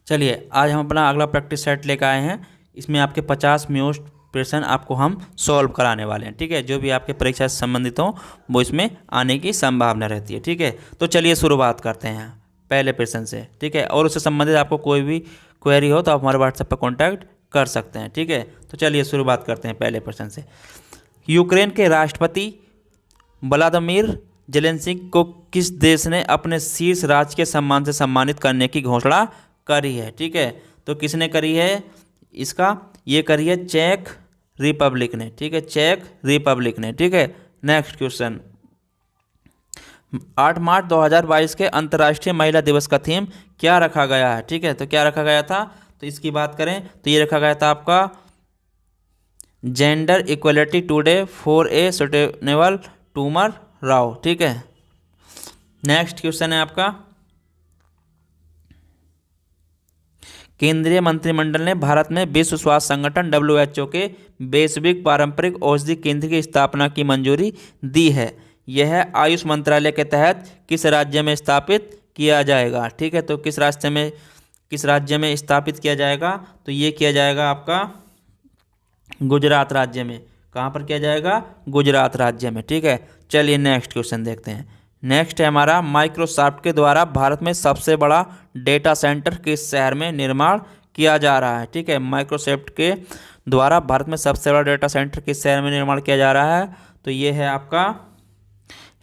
चलिए आज हम अपना अगला प्रैक्टिस सेट लेकर आए हैं। इसमें आपके 50 मोस्ट प्रश्न आपको हम सॉल्व कराने वाले हैं। ठीक है, जो भी आपके परीक्षा से संबंधित हो वो इसमें आने की संभावना रहती है। ठीक है, तो चलिए शुरुआत करते हैं पहले प्रश्न से। ठीक है, और उससे संबंधित आपको कोई भी क्वेरी हो तो आप हमारे व्हाट्सएप पर कॉन्टैक्ट कर सकते हैं। ठीक है, तो चलिए शुरुआत करते हैं पहले प्रश्न से। यूक्रेन के राष्ट्रपति व्लादिमीर ज़ेलेंस्की को किस देश ने अपने शीर्ष राजकीय सम्मान से सम्मानित करने की घोषणा करी है? ठीक है, तो किसने करी है इसका? ये करी है चेक रिपब्लिक ने। ठीक है, चेक रिपब्लिक ने। ठीक है, नेक्स्ट क्वेश्चन। 8 मार्च 2022 के अंतर्राष्ट्रीय महिला दिवस का थीम क्या रखा गया है? ठीक है, तो क्या रखा गया था? तो इसकी बात करें तो ये रखा गया था आपका gender equality today for a sustainable tomorrow. ठीक है, नेक्स्ट क्वेश्चन है आपका। केंद्रीय मंत्रिमंडल ने भारत में विश्व स्वास्थ्य संगठन WHO के वैश्विक पारंपरिक औषधि केंद्र की स्थापना की मंजूरी दी है। यह आयुष मंत्रालय के तहत किस राज्य में स्थापित किया जाएगा? ठीक है, तो किस राज्य में स्थापित किया जाएगा? तो ये किया जाएगा आपका गुजरात राज्य में। कहाँ पर किया जाएगा? गुजरात राज्य में। ठीक है, चलिए नेक्स्ट क्वेश्चन देखते हैं। नेक्स्ट है हमारा, माइक्रोसॉफ्ट के द्वारा भारत में सबसे बड़ा डेटा सेंटर किस शहर में निर्माण किया जा रहा है? ठीक है, माइक्रोसॉफ्ट के द्वारा भारत में सबसे बड़ा डेटा सेंटर किस शहर में निर्माण किया जा रहा है? तो ये है आपका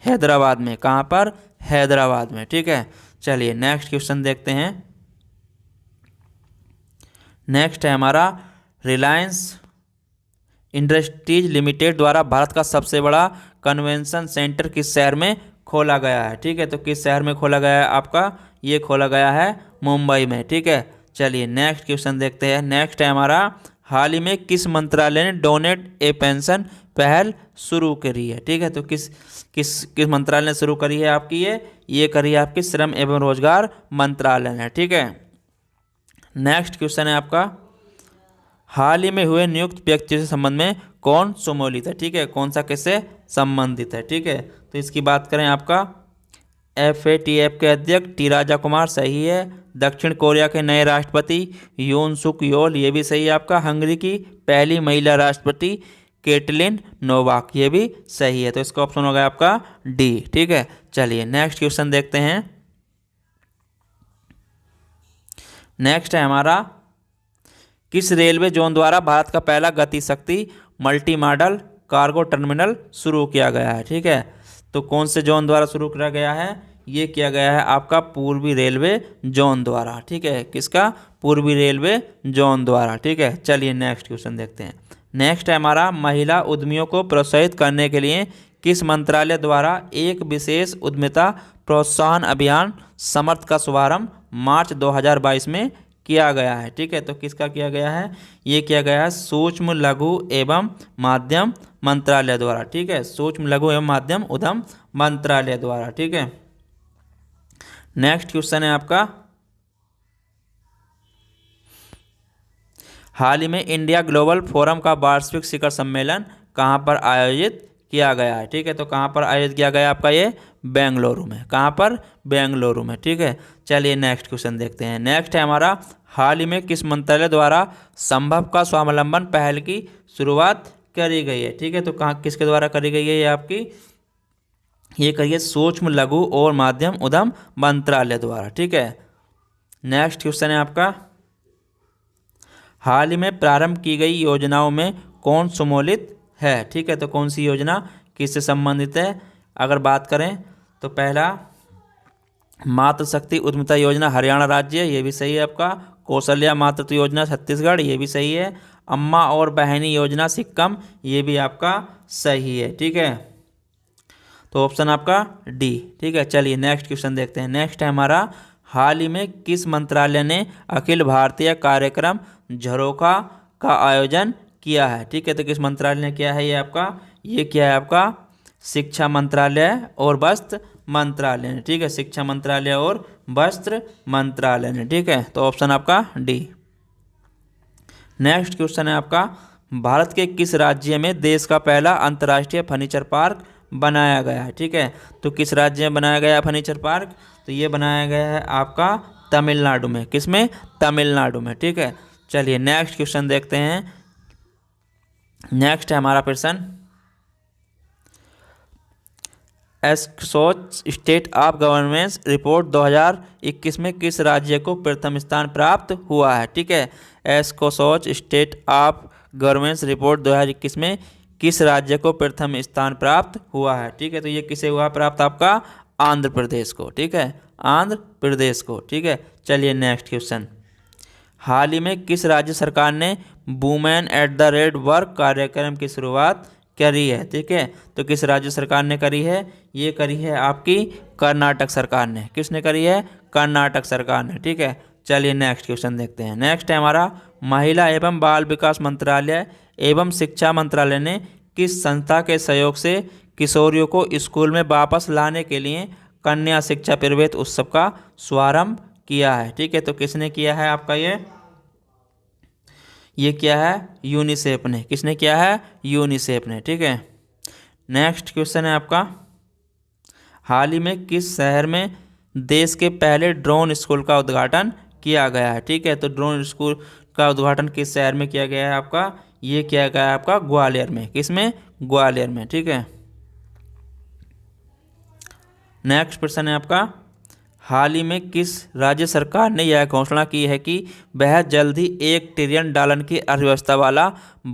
हैदराबाद में। कहाँ पर? हैदराबाद में। ठीक है, चलिए नेक्स्ट क्वेश्चन देखते हैं। नेक्स्ट है हमारा, रिलायंस इंडस्ट्रीज लिमिटेड द्वारा भारत का सबसे बड़ा कन्वेंशन सेंटर किस शहर में खोला गया है? ठीक है, तो किस शहर में खोला गया है आपका? ये खोला गया है मुंबई में। ठीक है, चलिए नेक्स्ट क्वेश्चन देखते हैं। नेक्स्ट है हमारा, हाल ही में किस मंत्रालय ने डोनेट ए पेंशन पहल शुरू करी है? ठीक है, तो किस मंत्रालय ने शुरू करी है आपकी? ये करी है आपकी श्रम एवं रोजगार मंत्रालय ने। ठीक है, नेक्स्ट क्वेश्चन है आपका, हाल ही में हुए नियुक्त व्यक्ति से संबंध में कौन सम्मिलित है? ठीक है, कौन सा किससे संबंधित है? ठीक है, तो इसकी बात करें आपका FATF के अध्यक्ष टी राजा कुमार, सही है। दक्षिण कोरिया के नए राष्ट्रपति योन सुक योल, ये भी सही है आपका। हंगरी की पहली महिला राष्ट्रपति केटलिन नोवाक, ये भी सही है। तो इसका ऑप्शन होगा आपका डी। ठीक है, चलिए नेक्स्ट क्वेश्चन देखते हैं। नेक्स्ट है हमारा, किस रेलवे जोन द्वारा भारत का पहला गति शक्ति मल्टी मॉडल कार्गो टर्मिनल शुरू किया गया है? ठीक है, तो कौन से जोन द्वारा शुरू किया गया है? ये किया गया है आपका पूर्वी रेलवे जोन द्वारा। ठीक है, किसका? पूर्वी रेलवे जोन द्वारा। ठीक है, चलिए नेक्स्ट क्वेश्चन देखते हैं। नेक्स्ट है हमारा, महिला उद्यमियों को प्रोत्साहित करने के लिए किस मंत्रालय द्वारा एक विशेष उद्यमिता प्रोत्साहन अभियान समर्थ का शुभारंभ मार्च 2022 में किया गया है? ठीक है, तो किसका किया गया है? ये किया गया है सूक्ष्म लघु एवं माध्यम मंत्रालय द्वारा। ठीक है, सूक्ष्म लघु एवं माध्यम उद्यम मंत्रालय द्वारा। ठीक है, नेक्स्ट क्वेश्चन है आपका, हाल ही में इंडिया ग्लोबल फोरम का वार्षिक शिखर सम्मेलन कहाँ पर आयोजित किया गया है? ठीक है, तो कहाँ पर आयोजित किया गया आपका? ये बेंगलुरु में। कहाँ पर? बेंगलुरु में। ठीक है, चलिए नेक्स्ट क्वेश्चन देखते हैं। नेक्स्ट है हमारा, हाल ही में किस मंत्रालय द्वारा संभव का स्वावलंबन पहल की शुरुआत करी गई है? ठीक है, तो कहाँ किसके द्वारा करी गई है ये आपकी? ये करिए सूक्ष्म लघु और माध्यम उद्यम मंत्रालय द्वारा। ठीक है, नेक्स्ट क्वेश्चन है आपका, हाल ही में प्रारंभ की गई योजनाओं में कौन सम्मिलित है? ठीक है, तो कौन सी योजना किससे संबंधित है? अगर बात करें तो पहला मातृशक्ति उद्यमिता योजना हरियाणा राज्य, ये भी सही है आपका। कौशल्या मातृत्व योजना छत्तीसगढ़, ये भी सही है। अम्मा और बहनी योजना सिक्किम, ये भी आपका सही है। ठीक है, तो ऑप्शन आपका डी। ठीक है, चलिए नेक्स्ट क्वेश्चन देखते हैं। नेक्स्ट है हमारा, हाल ही में किस मंत्रालय ने अखिल भारतीय कार्यक्रम झरोखा का आयोजन किया है? ठीक है, तो किस मंत्रालय ने किया है ये आपका? ये किया है आपका शिक्षा मंत्रालय और वस्त्र मंत्रालय ने। ठीक है, शिक्षा मंत्रालय और वस्त्र मंत्रालय ने। ठीक है, तो ऑप्शन आपका डी। नेक्स्ट क्वेश्चन है आपका, भारत के किस राज्य में देश का पहला अंतर्राष्ट्रीय फर्नीचर पार्क बनाया गया है? ठीक है, तो किस राज्य में बनाया गया फर्नीचर पार्क? तो ये बनाया गया है आपका तमिलनाडु में। किसमें? तमिलनाडु में। ठीक है, चलिए नेक्स्ट क्वेश्चन देखते हैं। नेक्स्ट है हमारा प्रश्न, एस्कोच स्टेट ऑफ गवर्नेंस रिपोर्ट 2021 में किस राज्य को प्रथम स्थान प्राप्त हुआ है? ठीक है, एस्कोच स्टेट ऑफ गवर्नेंस रिपोर्ट 2021 में किस राज्य को प्रथम स्थान प्राप्त हुआ है? ठीक है, तो ये किसे हुआ प्राप्त? आपका आंध्र प्रदेश को। ठीक है, आंध्र प्रदेश को। ठीक है, चलिए नेक्स्ट क्वेश्चन, हाल ही में किस राज्य सरकार ने women at the red work कार्यक्रम की शुरुआत करी है? ठीक है, तो किस राज्य सरकार ने करी है? ये करी है आपकी कर्नाटक सरकार ने। किसने करी है? कर्नाटक सरकार ने। ठीक है, चलिए नेक्स्ट क्वेश्चन देखते हैं। नेक्स्ट है हमारा, महिला एवं बाल विकास मंत्रालय एवं शिक्षा मंत्रालय ने किस संस्था के सहयोग से किशोरियों को स्कूल में वापस लाने के लिए कन्या शिक्षा प्रवेश उत्सव का शुभारंभ किया है? ठीक है, तो किसने किया है आपका ये किया है यूनिसेफ ने। किसने किया है? यूनिसेफ ने। ठीक है, नेक्स्ट क्वेश्चन है आपका, हाल ही में किस शहर में देश के पहले ड्रोन स्कूल का उद्घाटन किया गया है? ठीक है, तो ड्रोन स्कूल का उद्घाटन किस शहर में किया गया है आपका? ये किया गया है आपका ग्वालियर में। किसमें? ग्वालियर में। ठीक है, नेक्स्ट प्रश्न है आपका, हाल ही में किस राज्य सरकार ने यह घोषणा की है कि वह जल्द ही $1 ट्रिलियन की अर्थव्यवस्था वाला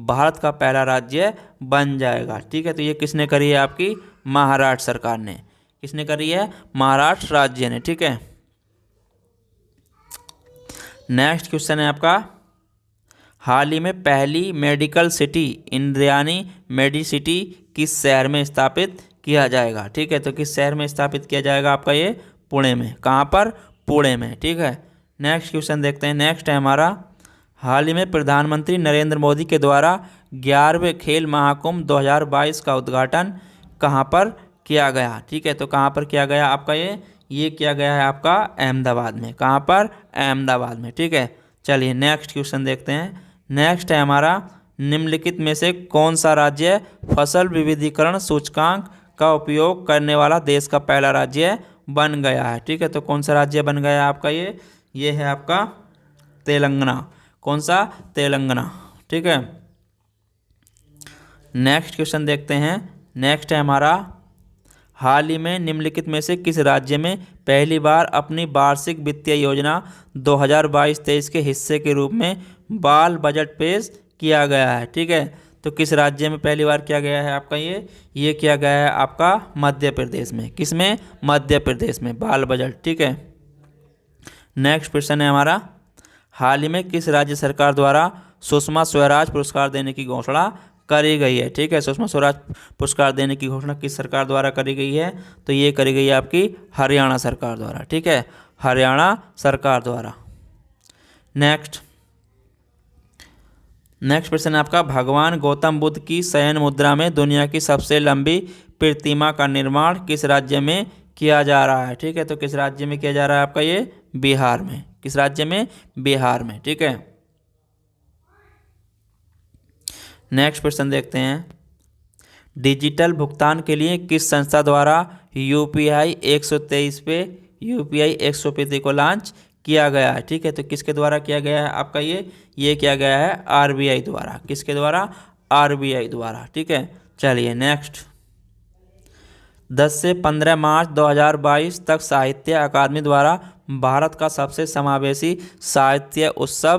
भारत का पहला राज्य बन जाएगा? ठीक है, तो ये किसने करी है? आपकी महाराष्ट्र सरकार ने। किसने करी है? महाराष्ट्र राज्य ने। ठीक है, नेक्स्ट क्वेश्चन है आपका, हाल ही में पहली मेडिकल सिटी इंद्रायणी मेडिसिटी किस शहर में स्थापित किया जाएगा? ठीक है, तो किस शहर में स्थापित किया जाएगा आपका? ये पुणे में। कहाँ पर? पुणे में। ठीक है, नेक्स्ट क्वेश्चन देखते हैं। नेक्स्ट है हमारा, हाल ही में प्रधानमंत्री नरेंद्र मोदी के द्वारा 11वें खेल महाकुंभ 2022 का उद्घाटन कहाँ पर किया गया? ठीक है, तो कहाँ पर किया गया आपका? ये किया गया है आपका अहमदाबाद में। कहाँ पर? अहमदाबाद में। ठीक है, चलिए नेक्स्ट क्वेश्चन देखते हैं। नेक्स्ट है हमारा, निम्नलिखित में से कौन सा राज्य फसल विविधीकरण सूचकांक का उपयोग करने वाला देश का पहला राज्य बन गया है? ठीक है, तो कौन सा राज्य बन गया है आपका? ये है आपका तेलंगाना। कौन सा? तेलंगाना। ठीक है, नेक्स्ट क्वेश्चन देखते हैं। नेक्स्ट है हमारा, हाल ही में निम्नलिखित में से किस राज्य में पहली बार अपनी वार्षिक वित्तीय योजना 2022-23 के हिस्से के रूप में बाल बजट पेश किया गया है? ठीक है, तो किस राज्य में पहली बार किया गया है आपका? ये किया गया है आपका मध्य प्रदेश में। किसमें? मध्य प्रदेश में बाल बजट। ठीक है, नेक्स्ट क्वेश्चन है हमारा, हाल ही में किस राज्य सरकार द्वारा सुषमा स्वराज पुरस्कार देने की घोषणा करी गई है? ठीक है, सुषमा स्वराज पुरस्कार देने की घोषणा किस सरकार द्वारा करी गई है? तो ये करी गई है आपकी हरियाणा सरकार द्वारा। ठीक है, हरियाणा सरकार द्वारा। नेक्स्ट प्रश्न है आपका, भगवान गौतम बुद्ध की शयन मुद्रा में दुनिया की सबसे लंबी प्रतिमा का निर्माण किस राज्य में किया जा रहा है? ठीक है, तो किस राज्य में किया जा रहा है आपका? बिहार में। किस राज्य में? बिहार में। ठीक है, नेक्स्ट प्रश्न देखते हैं, डिजिटल भुगतान के लिए किस संस्था द्वारा UPI 123 पे UPI 100 को लॉन्च किया गया है? ठीक है, तो किसके द्वारा किया गया है आपका? ये किया गया है RBI द्वारा। किसके द्वारा? RBI द्वारा। ठीक है, चलिए नेक्स्ट, 10 से 15 मार्च 2022 तक साहित्य अकादमी द्वारा भारत का सबसे समावेशी साहित्योत्सव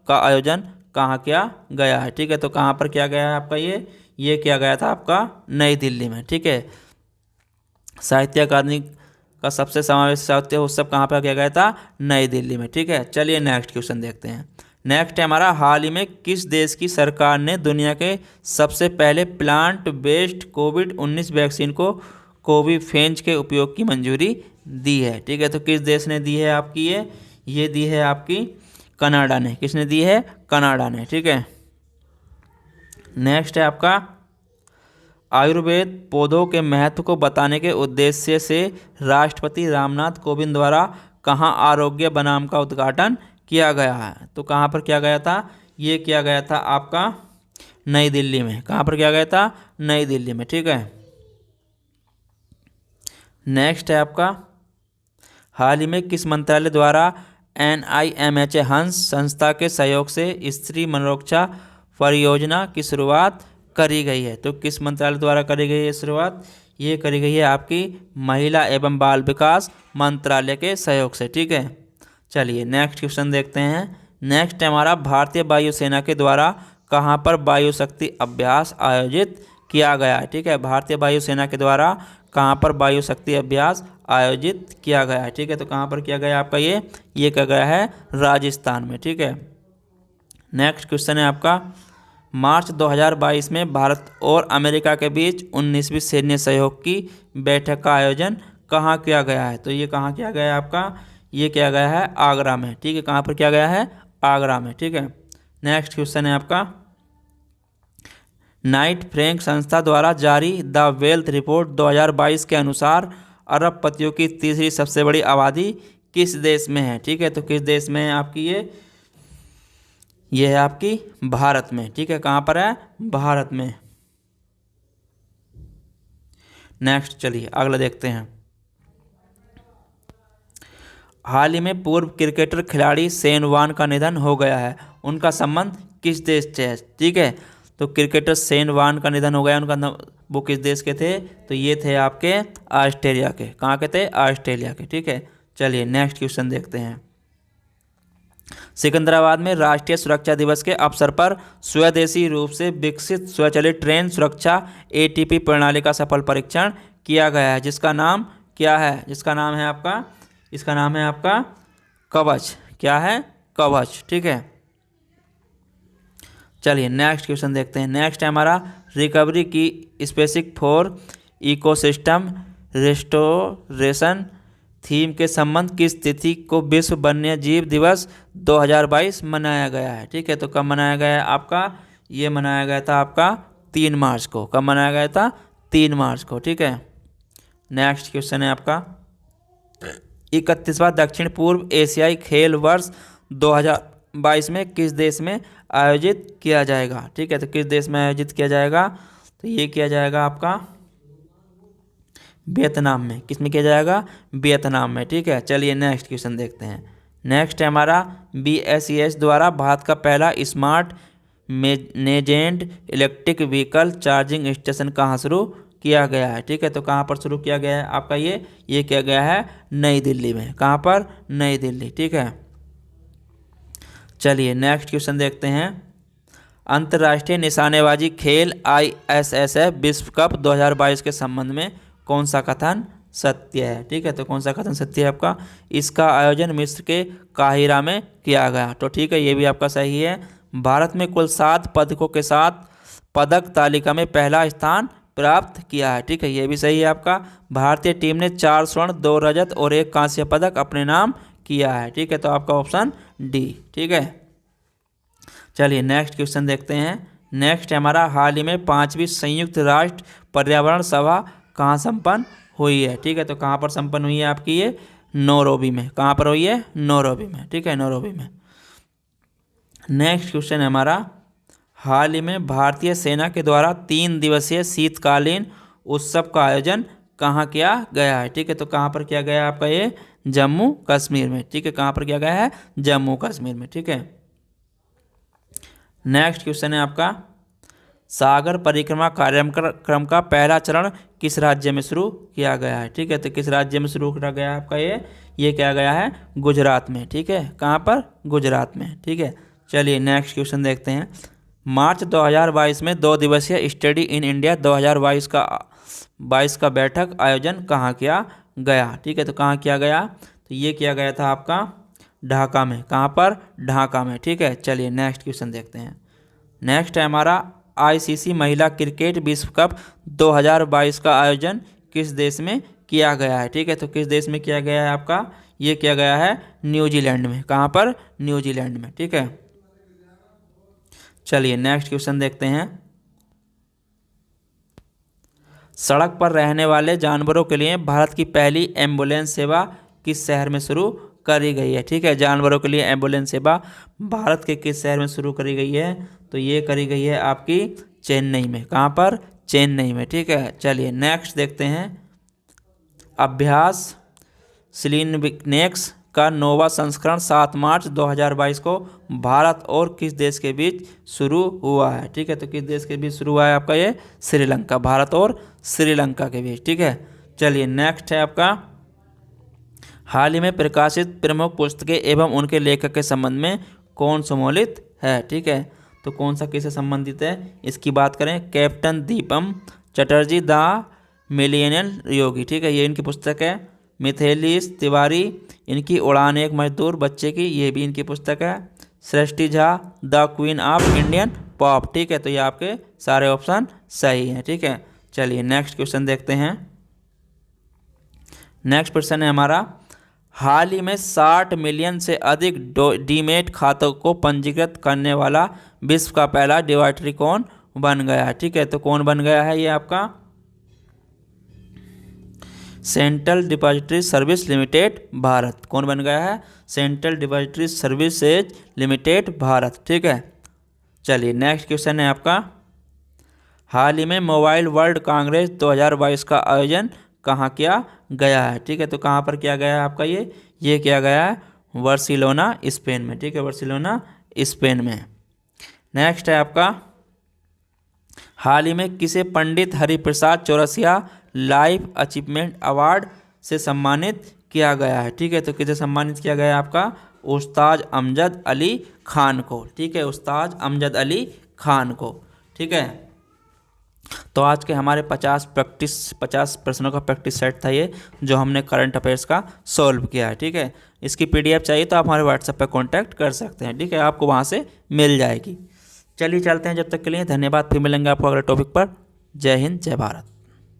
का आयोजन कहाँ किया गया है? ठीक है, तो कहाँ पर किया गया है आपका? ये किया गया था आपका नई दिल्ली में। ठीक है, साहित्य अकादमी का सबसे समावेशी साहित्य उत्सव कहाँ पर किया गया था? नई दिल्ली में। ठीक है, चलिए नेक्स्ट क्वेश्चन देखते हैं। नेक्स्ट है हमारा, हाल ही में किस देश की सरकार ने दुनिया के सबसे पहले प्लांट बेस्ड कोविड-19 वैक्सीन को कोविफेंज के उपयोग की मंजूरी दी है? ठीक है, तो किस देश ने दी है आपकी? ये दी है आपकी कनाडा ने। किसने दी है? कनाडा ने। ठीक है, नेक्स्ट है आपका, आयुर्वेद पौधों के महत्व को बताने के उद्देश्य से राष्ट्रपति रामनाथ कोविंद द्वारा कहाँ आरोग्य बनाम का उद्घाटन किया गया है? तो कहाँ पर किया गया था? ये किया गया था आपका नई दिल्ली में। कहाँ पर किया गया था? नई दिल्ली में। ठीक है, नेक्स्ट है आपका, हाल ही में किस मंत्रालय द्वारा NIMHA हंस संस्था के सहयोग से स्त्री मनोरक्षा परियोजना की शुरुआत करी गई है? तो किस मंत्रालय द्वारा करी गई है शुरुआत? ये करी गई है आपकी महिला एवं बाल विकास मंत्रालय के सहयोग से। ठीक है, चलिए नेक्स्ट क्वेश्चन देखते हैं। नेक्स्ट हमारा भारतीय वायुसेना के द्वारा कहाँ पर वायु शक्ति अभ्यास आयोजित किया गया है? ठीक है, भारतीय वायुसेना के द्वारा कहाँ पर वायु शक्ति अभ्यास आयोजित किया गया है? ठीक है, तो कहाँ पर किया गया आपका ये किया गया है राजस्थान में। ठीक है, नेक्स्ट क्वेश्चन है आपका मार्च 2022 में भारत और अमेरिका के बीच 19वीं सैन्य सहयोग की बैठक का आयोजन कहाँ किया गया है? तो ये कहाँ किया गया है आपका? ये किया गया है आगरा में। ठीक है, कहाँ पर किया गया है? आगरा में। ठीक है, नेक्स्ट क्वेश्चन है आपका नाइट फ्रैंक संस्था द्वारा जारी द वेल्थ रिपोर्ट 2022 के अनुसार अरबपतियों की तीसरी सबसे बड़ी आबादी किस देश में है? ठीक है, तो किस देश में है आपकी ये है आपकी भारत में। ठीक है, कहाँ पर है? भारत में। नेक्स्ट चलिए अगला देखते हैं। हाल ही में पूर्व क्रिकेटर खिलाड़ी शेन वॉर्न का निधन हो गया है, उनका संबंध किस देश से है? ठीक है, तो क्रिकेटर शेन वॉर्न का निधन हो गया, वो किस देश के थे? तो ये थे आपके ऑस्ट्रेलिया के। कहाँ के थे? ऑस्ट्रेलिया के। ठीक है, चलिए नेक्स्ट क्वेश्चन देखते हैं। सिकंदराबाद में राष्ट्रीय सुरक्षा दिवस के अवसर पर स्वदेशी रूप से विकसित स्वचालित ट्रेन सुरक्षा ATP प्रणाली का सफल परीक्षण किया गया है, जिसका नाम क्या है? इसका नाम है आपका कवच। क्या है? कवच। ठीक है, चलिए नेक्स्ट क्वेश्चन देखते हैं। नेक्स्ट है हमारा रिकवरी की specific for ecosystem restoration theme के संबंध किस तिथि को विश्व वन्य जीव दिवस 2022 मनाया गया है? ठीक है, तो कब मनाया गया है आपका? ये मनाया गया था आपका 3 मार्च को। कब मनाया गया था? 3 मार्च को। ठीक है, नेक्स्ट क्वेश्चन है आपका 31वां दक्षिण पूर्व एशियाई खेल वर्ष 2022 में किस देश में आयोजित किया जाएगा? ठीक है, तो किस देश में आयोजित किया जाएगा? तो ये किया जाएगा आपका वियतनाम में। किस में किया जाएगा? वियतनाम में। ठीक है, चलिए नेक्स्ट क्वेश्चन देखते हैं। नेक्स्ट है हमारा BSES द्वारा भारत का पहला smart managed electric vehicle charging station कहाँ शुरू किया गया है? ठीक है, तो कहाँ पर शुरू किया गया है आपका? ये किया गया है नई दिल्ली में। कहाँ पर? नई दिल्ली। ठीक है, चलिए नेक्स्ट क्वेश्चन देखते हैं। अंतर्राष्ट्रीय निशानेबाजी खेल ISSF विश्व कप 2022 के संबंध में कौन सा कथन सत्य है? ठीक है, तो कौन सा कथन सत्य है आपका? इसका आयोजन मिस्र के काहिरा में किया गया। तो ठीक है, ये भी आपका सही है। भारत में कुल 7 पदकों के साथ पदक तालिका में पहला स्थान प्राप्त किया है। ठीक है, ये भी सही है आपका। भारतीय टीम ने 4 स्वर्ण 2 रजत और 1 कांस्य पदक अपने नाम किया है। ठीक है, तो आपका ऑप्शन डी। ठीक है, चलिए नेक्स्ट क्वेश्चन देखते हैं। नेक्स्ट हमारा हाल ही में 5वीं संयुक्त राष्ट्र पर्यावरण सभा कहाँ संपन्न हुई है? ठीक है, तो कहाँ पर संपन्न हुई है आपकी? ये नैरोबी में। कहाँ पर हुई है? नैरोबी में। ठीक है, नैरोबी में। नेक्स्ट क्वेश्चन है हमारा हाल ही में भारतीय सेना के द्वारा 3 दिवसीय शीतकालीन उत्सव का आयोजन कहाँ किया गया है? ठीक है, तो कहाँ पर किया गया है आपका? ये जम्मू कश्मीर में। ठीक है, कहाँ पर किया गया है? जम्मू कश्मीर में। ठीक है, नेक्स्ट क्वेश्चन है आपका सागर परिक्रमा कार्यक्रम का पहला चरण किस राज्य में शुरू किया गया है? ठीक है, तो किस राज्य में शुरू किया गया है आपका? ये किया गया है गुजरात में। ठीक है, कहाँ पर? गुजरात में। ठीक है, चलिए नेक्स्ट क्वेश्चन देखते हैं। मार्च 2022 में 2 दिवसीय स्टडी इन इंडिया 2022 का बैठक आयोजन कहाँ किया गया? ठीक है, तो कहाँ किया गया? तो ये किया गया था आपका ढाका में। कहाँ पर? ढाका में। ठीक है, चलिए नेक्स्ट क्वेश्चन देखते हैं। नेक्स्ट है हमारा ICC महिला क्रिकेट विश्व कप 2022 का आयोजन किस देश में किया गया है? ठीक है, तो किस देश में किया गया है आपका? ये किया गया है न्यूजीलैंड में। कहाँ पर? न्यूजीलैंड में। ठीक है, चलिए नेक्स्ट क्वेश्चन देखते हैं। सड़क पर रहने वाले जानवरों के लिए भारत की पहली एम्बुलेंस सेवा किस शहर में शुरू करी गई है? ठीक है, जानवरों के लिए एम्बुलेंस सेवा भारत के किस शहर में शुरू करी गई है? तो ये करी गई है आपकी चेन्नई में। कहाँ पर? चेन्नई में। ठीक है, चलिए नेक्स्ट देखते हैं। अभ्यास स्लिननेक्स का नोवा संस्करण 7 मार्च 2022 को भारत और किस देश के बीच शुरू हुआ है? ठीक है, तो किस देश के बीच शुरू हुआ है आपका ये? श्रीलंका, भारत और श्रीलंका के बीच। ठीक है, चलिए नेक्स्ट है आपका, हाल ही में प्रकाशित प्रमुख पुस्तकें एवं उनके लेखक के संबंध में कौन सम्मिलित है? ठीक है, तो कौन सा किससे संबंधित है इसकी बात करें, captain Deepam Chatterjee the millennial Yogi. ठीक है, ये इनकी पुस्तक है। मिथिलेश तिवारी, इनकी उड़ान एक मजदूर बच्चे की, ये भी इनकी पुस्तक है। Srishti Jha, the queen of Indian pop. ठीक है, तो ये आपके सारे ऑप्शन सही हैं। ठीक है, चलिए नेक्स्ट क्वेश्चन देखते हैं। नेक्स्ट क्वेश्चन है हमारा, हाल ही में 60 मिलियन से अधिक डीमेट खातों को पंजीकृत करने वाला विश्व का पहला डिपॉजिटरी कौन बन गया है? ठीक है, तो कौन बन गया है? ये आपका central depository service limited Bharat. कौन बन गया है? Central depository services limited Bharat. ठीक है, चलिए नेक्स्ट क्वेश्चन है आपका, हाल ही में मोबाइल वर्ल्ड कांग्रेस 2022 का आयोजन कहाँ किया गया है? ठीक है, तो कहाँ पर किया गया है आपका? ये किया गया है बार्सिलोना स्पेन में। ठीक है, बार्सिलोना स्पेन में। नेक्स्ट है आपका, हाल ही में किसे Pandit Hariprasad Chaurasia life achievement award से सम्मानित किया गया है? ठीक है, तो किसे सम्मानित किया गया है आपका? उस्ताद अमजद अली खान को। ठीक है, उस्ताद अमजद अली खान को। ठीक है, तो आज के हमारे 50 प्रश्नों का प्रैक्टिस सेट था ये, जो हमने करंट अफेयर्स का सॉल्व किया है। ठीक है, इसकी PDF चाहिए तो आप हमारे व्हाट्सएप पर कॉन्टैक्ट कर सकते हैं। ठीक है, आपको वहाँ से मिल जाएगी। चलिए चलते हैं, जब तक के लिए धन्यवाद। फिर मिलेंगे आपको अगले टॉपिक पर। जय हिंद, जय भारत।